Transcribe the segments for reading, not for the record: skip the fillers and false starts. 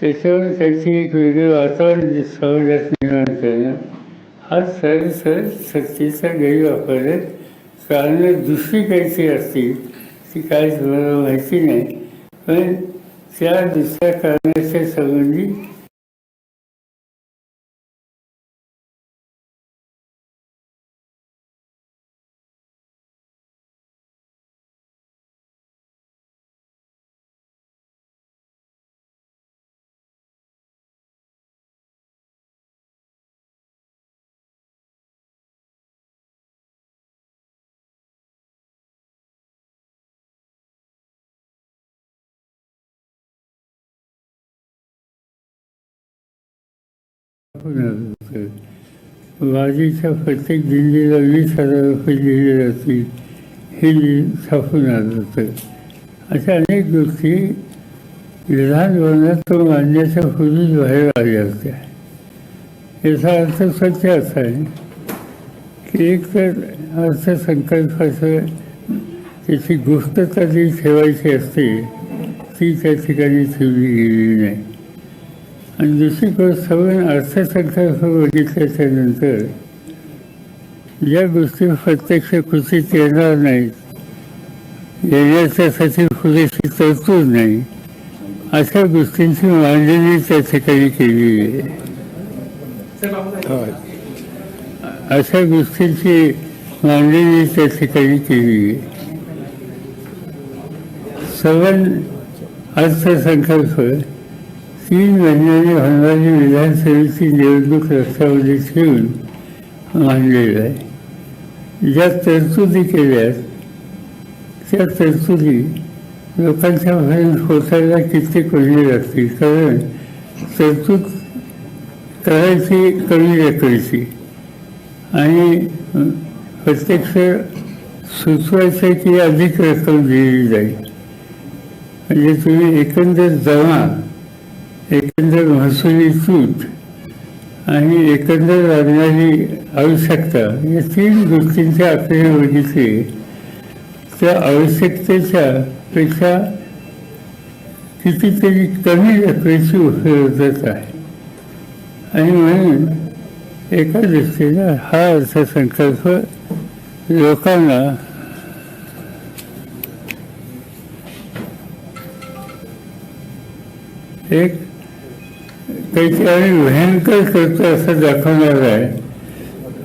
त्याच्यावर त्याची एक वेगळं वातावरण समाजात निर्माण करणं हा सहज सत्तेचा गैरवापर आहे. कारणं दुसरी काहीतरी असतील ती काय तुम्हाला माहिती नाही, पण त्या दुसऱ्या कारणाच्या संबंधी वाजीच्या प्रत्येक दिल्लीला 20,000 रुपये दिले जातील हे छापून आलं होतं. अशा अनेक गोष्टी विधान भवनात मांडण्याच्या पूर्वीच बाहेर आल्या होत्या. याचा अर्थ सत्य असा आहे की एक तर अर्थसंकल्पाचं त्याची गुप्तता जी ठेवायची असते ती त्या ठिकाणी ठेवली गेलेली नाही. आणि दुसरी गोष्ट म्हणजे अर्थसंकल्प बघितल्याच्या नंतर ज्या गोष्टी प्रत्यक्ष कृतीत येणार नाहीत, येण्याच्यासाठी पुरेशी तरतूद नाही, अशा गोष्टींची मांडणी त्या ठिकाणी केलेली आहे. अशा गोष्टींची मांडणी त्या ठिकाणी केली आहे. सवन अर्थसंकल्प 3 महिन्यांनी होणारी विधानसभेची निवडणूक लक्षामध्ये ठेवून मांडलेलं आहे. ज्या तरतुदी केल्यात त्या तरतुदी लोकांच्या पर्यंत पोचायला कित्येक महिने लागतील. कारण तरतूद करायची कमी रकमेची आणि प्रत्यक्ष सुचवायचं की अधिक रक्कम दिली जाईल. म्हणजे तुम्ही एकंदर जमा, एकंदर महसुली तूट आणि एकंदर लागणारी आवश्यकता या 3 गोष्टींचे आकडे बघितले त्या आवश्यकतेच्या पेक्षा कितीतरी कमी रकमेची उपलब्धता आहे. आणि म्हणून एका दृष्टीनं हा अर्थसंकल्प लोकांना एक काहीतरी भयंकर करतो असं दाखवणार आहे.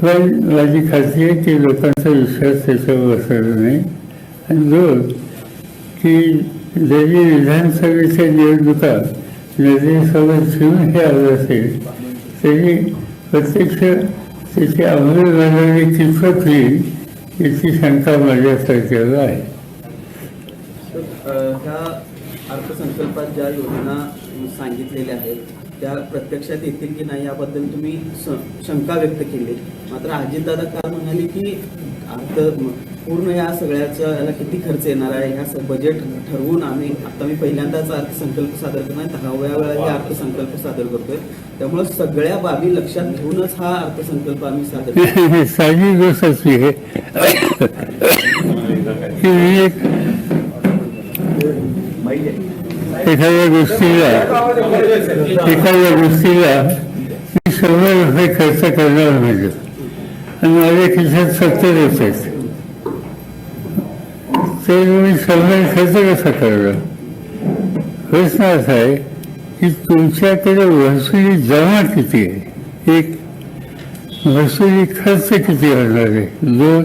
पण माझी खात्री आहे की लोकांचा विश्वास त्याच्यावर बसणार नाही. आणि 2 की जरी विधानसभेच्या निवडणुका नजरेसमोर ठेवून हे आलं असेल तरी प्रत्यक्ष त्याची अंमलबजावणी कितपत होईल याची शंका माझ्या सरकारला आहे. ह्या अर्थसंकल्पात ज्या योजना सांगितलेल्या आहेत त्या प्रत्यक्षात येतील की नाही याबद्दल तुम्ही शंका व्यक्त केली. मात्र अजितदादा काल म्हणाले की पूर्ण या सगळ्याचा याला किती खर्च येणार आहे ह्या बजेट ठरवून आम्ही आता मी पहिल्यांदाच अर्थसंकल्प सादर करणार 10व्या वेळा हे अर्थसंकल्प सादर करतोय. त्यामुळे सगळ्या बाबी लक्षात घेऊनच हा अर्थसंकल्प आम्ही सादर करतो. साधी गोष्ट अशी आहे एखाद्या गोष्टीला मी 100 रुपये खर्च करणार म्हणजे आणि माझ्या खिशात 70 आहेत तर मी 100 खर्च कसा करणार. प्रश्न असा आहे की तुमच्याकडे महसुली जमा किती आहे, एक महसुली खर्च किती होणार आहे, 2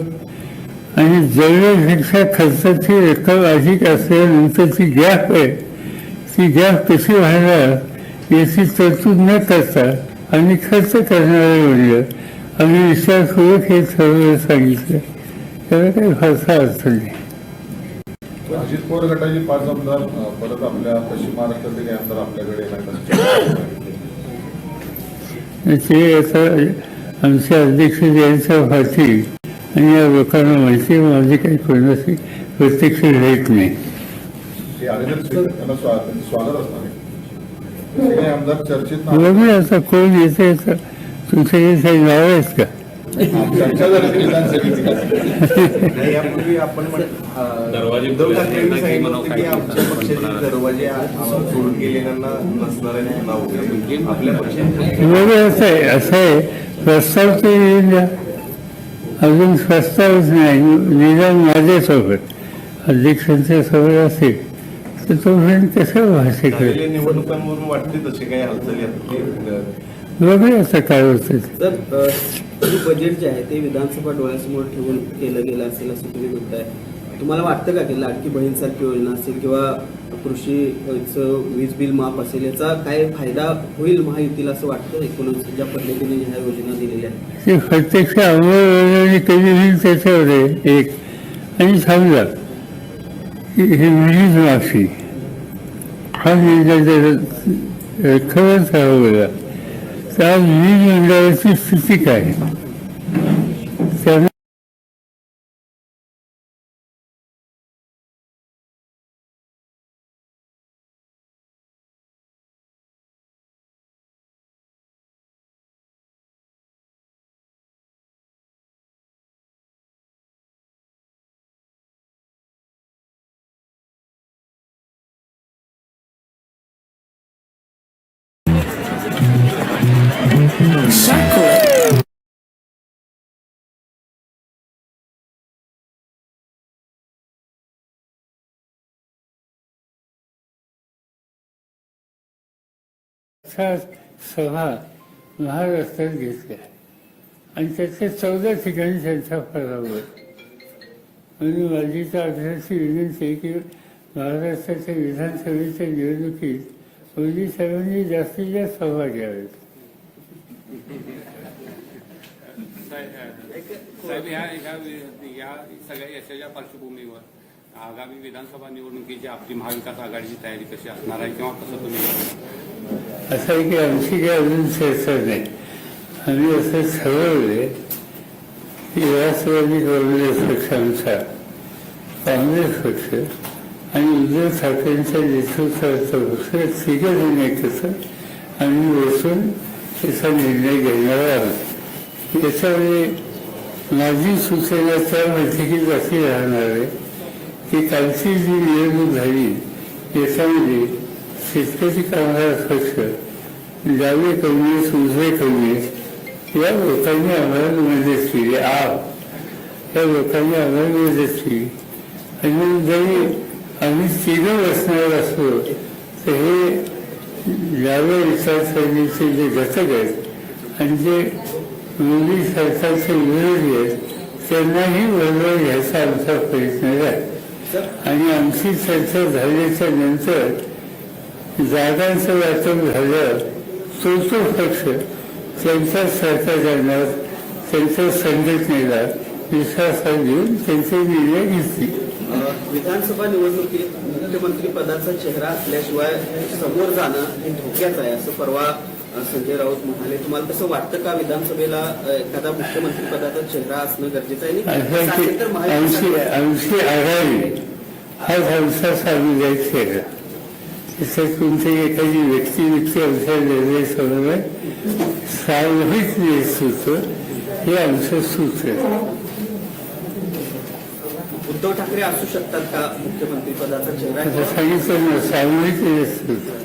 आणि जवळपेक्षा खर्चाची रक्कम अधिक असल्यानंतरची गॅप आहे ती गॅप कशी वाढणार याची तरतूद न करता आणि खर्च करणारे म्हणजे आम्ही विचारपूर्वक हे ठरवलं सांगितलं. त्याला काही फारसा अर्थ नाही. अजित पवार गटाचे 5 आमदार परत आपल्या पश्चिम महाराष्ट्रातील आमदार आपल्याकडे ते आता आमच्या अध्यक्ष यांच्या पाठी आणि या लोकांना माहिती माझी काही कोणाशी प्रत्यक्ष राहत नाही. स्वागत असणार बघूया आता कोण येते. तुमच्याकडे काही नाव आहेत का? चर्चा झाली विधानसभेची नाही, यापूर्वी आपण उद्धव ठाकरेंनी सांगितलं होतं की आमच्या पक्षाचे दरवाजे सोडून गेलेल्यांना नसणार आहे नाव वगैरे. आपल्या पक्षाचे बरोबर असं आहे प्रस्ताव ते येईल द्या. अजून प्रस्तावच नाही, निदान माझ्यासोबत अध्यक्षांच्या सोबत असेल तर तोपर्यंत कसं भाष्य झालेल्या करेल. निवडणुकांवरून वाटते तसे काही हालचाली आता बघूया असं काय होतं ते. तर जे बजेट जे आहे ते विधानसभा डोळ्यासमोर ठेवून केलं गेलं असेल असं तुम्ही म्हणताय. तुम्हाला वाटतं का की लाडकी बहीणसारखी योजना असेल किंवा कृषीचं वीज बिल माफ असेल याचा काय फायदा होईल महायुतीला असं वाटतं एकूणच ज्या पद्धतीने ह्या योजना दिलेल्या आहेत? ते प्रत्यक्ष अंमलबजावणी कधी होईल त्याच्यावर आहे एक. आणि समजा की हे वीज माफी हा निर्णय जर खरंच राहला तर आज वीज मंडळाची स्थिती काय त्यांना सभा महाराष्ट्रात घेतल्या आणि त्याच्या 14 ठिकाणी त्यांचा पराभव. म्हणून माझी तर अध्यक्षाची विनंती आहे की महाराष्ट्राच्या विधानसभेच्या निवडणुकीत मोदी साहेबांनी जास्तीत जास्त सभा घ्याव्यात. साहेब, या सगळ्या यशाच्या पार्श्वभूमीवर आगामी विधानसभा निवडणुकीची आपली महाविकास आघाडीची तयारी कशी असणार आहे किंवा कसं तुम्ही असं आहे की आमची काही अजून चर्चा नाही. आम्ही असं ठरवले की राष्ट्रवादी काँग्रेस पक्ष आमचा, काँग्रेस पक्ष आणि उद्धव ठाकरेंच्या नेतृत्वाचा पक्ष तिघजण एकत्र आम्ही बसून त्याचा निर्णय घेणार आहोत. याच्यामध्ये माझी सूचना त्या बैठकीत अशी राहणार आहे की कालची जी निवडणूक झाली याच्यामध्ये शेतकरी कामगार पक्ष, डावे काँग्रेस, उजवे काँग्रेस या लोकांनी आम्हाला मदत केली. या लोकांनी आम्हाला मदत केली आणि मग जरी आम्ही तिघं बसणार असलो तर हे डाव्या विचारसरणीचे जे घटक आहेत आणि जे मोदी सरकारचे विरोधी आहेत त्यांनाही बरोबर घ्यायचा आमचा प्रयत्न आहे. आणि आमची चर्चा झाल्याच्या नंतर जागांचं वाटप झालं तो पक्ष त्यांच्या सरकारला, त्यांच्या संघटनेला विश्वासात घेऊन त्यांचे निर्णय घेतले. विधानसभा निवडणुकीत मुख्यमंत्री पदाचा चेहरा असल्याशिवाय समोर जाणं हे धोक्याचं आहे असं परवा संजय राऊत म्हणाले. तुम्हाला तसं वाटतं का विधानसभेला एखादा मुख्यमंत्री पदाचा चेहरा असणं गरजेचं आहे? आमची आघाडी हाच आमचा सामुदायिक चेहरा. त्याच्यात कोणती एखादी व्यक्ती आमच्या निर्णयासमोर सामूहिक नेतृत्व हे आमचं सूत्र आहे. उद्धव ठाकरे असू शकतात का मुख्यमंत्री पदाचा चेहरा? सांगितलं ना, सामूहिक नेतृत्व.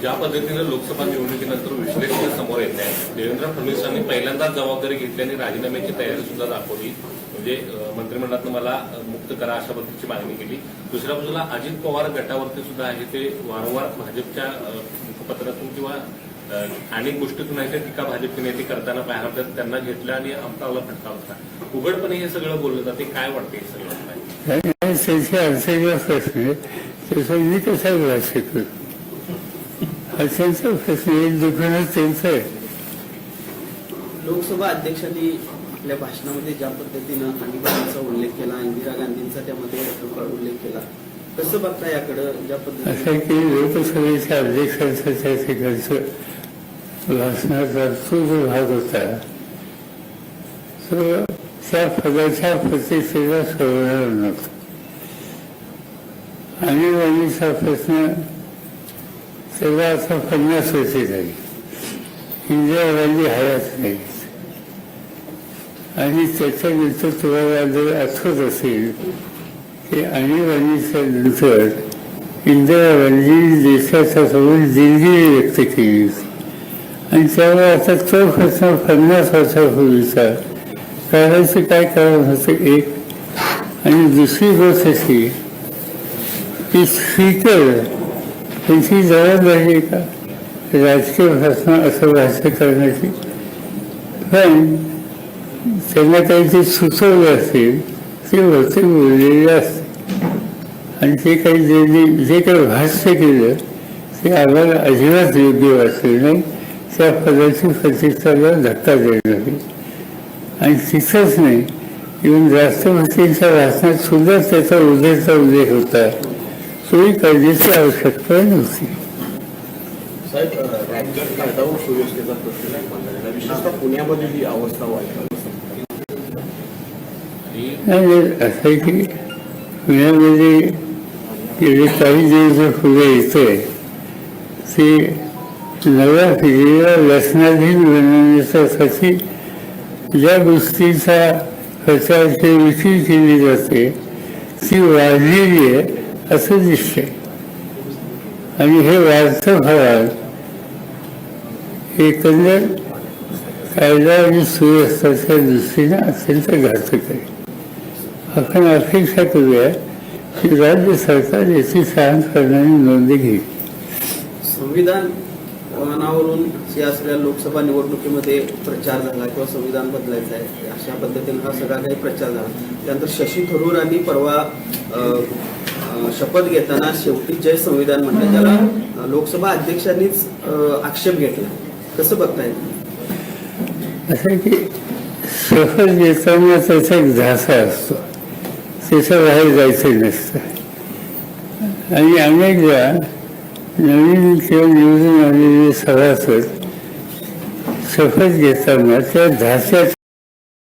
ज्या पद्धतीने लोकसभा निवडणुकीनंतर विश्लेषण समोर येत आहे, देवेंद्र फडणवीसांनी पहिल्यांदाच जबाबदारी घेतली आणि राजीनाम्याची तयारी सुद्धा दाखवली. म्हणजे मंत्रिमंडळातून मला मुक्त करा अशा पद्धतीची मागणी केली. दुसऱ्या बाजूला अजित पवार गटावरती सुद्धा आहे ते वारंवार भाजपच्या मुखपत्रातून किंवा अनेक गोष्टीतून आहे ते टीका भाजपचे नेते करताना पाहायला मिळतात. त्यांना घेतलं आणि आमचा फटका होता. उघडपणे हे सगळं बोललं जाते. काय वाटते हे सगळं? त्याच्या अडचणीचा प्रश्न त्याचा मी कसा भाष्य करू? अडचणीचा प्रश्न एक दुकानात त्यांचं आहे. लोकसभा अध्यक्षांनी आपल्या भाषणामध्ये ज्या पद्धतीनं आणीबाणीचा उल्लेख केला, इंदिरा गांधींचा त्यामध्ये उल्लेख केला, कसं बघता याकडं? ज्या पद्धतीने असं की लोकसभेच्या अध्यक्षांचा त्या ठिकाणचं भाषणाचा तो जो भाग होता तो त्या पदाच्या प्रतिष्ठेला सोडणार नव्हता. आणीबाणीचा प्रश्न तेव्हा आता 50 वर्षे झाली. इंदिरा गांधी हयात नाही. आणि त्याच्यानंतर तुम्हाला जर आठवत असेल की आणीबाणीच्या नंतर इंदिराबाईंनी देशाच्या समोर दिलगिरी व्यक्त केली होती आणि त्यामुळे आता तो प्रश्न 50 वर्षापूर्वीचा करायचं काय कारण होतं एक. आणि दुसरी गोष्ट अशी की स्पीकर त्यांची जबाबदारी आहे का राजकीय भाषण असं भाष्य करण्याची. पण त्यांना काही जे सुचवलं असेल ते बहुतेक बोललेले असते आणि ते काही जे काही भाष्य केलं ते आम्हाला अजिबात योग्य वाटले नाही. त्या पदाची प्रतिष्ठाला धक्का देणारी आणि तिथंच नाही इव्हन राष्ट्रपतींच्या भाषणात सुद्धा त्याचा उल्लेख होता. तोही काळजीची आवश्यकता नव्हती. साहेब, राज्यात कायदा व सुव्यवस्थेचा प्रश्न निर्माण झालेला, विशेषतः पुण्यामध्ये ही अवस्था वाईट नाही. असं आहे की पुण्यामध्ये गेले काही दिवस जे पुढे येतोय ते नव्या पिढीला व्यसनाधीन बनवण्यासाठी ज्या गोष्टीचा प्रचाराची विक्री केली जाते ती वाढलेली आहे असं दिसतंय. आणि हे वाढतं फळात एकंदर कायदा आणि सुव्यवस्थेच्या दृष्टीने अत्यंत घातक आहे. आपण अपेक्षा करूया की राज्य सरकार याची सहन करणारी नोंद घेईल. संविधान वनावरून या सगळ्या लोकसभा निवडणुकीमध्ये प्रचार झाला किंवा संविधान बदलायचं आहे अशा पद्धतीने हा सगळा काही प्रचार झाला. त्यानंतर शशी थरूरांनी परवा शपथ घेताना शेवटी जय संविधान म्हणलं, त्याला लोकसभा अध्यक्षांनीच आक्षेप घेतला. कसं बघताय? असं की शपथ घेताना त्याचा एक ध्यासा असतो, त्याच्या बाहेर जायचं नसतं. आणि अनेकदा नवीन किंवा निवडून आलेले सभासद शपथ घेताना त्या ध्यासाच्या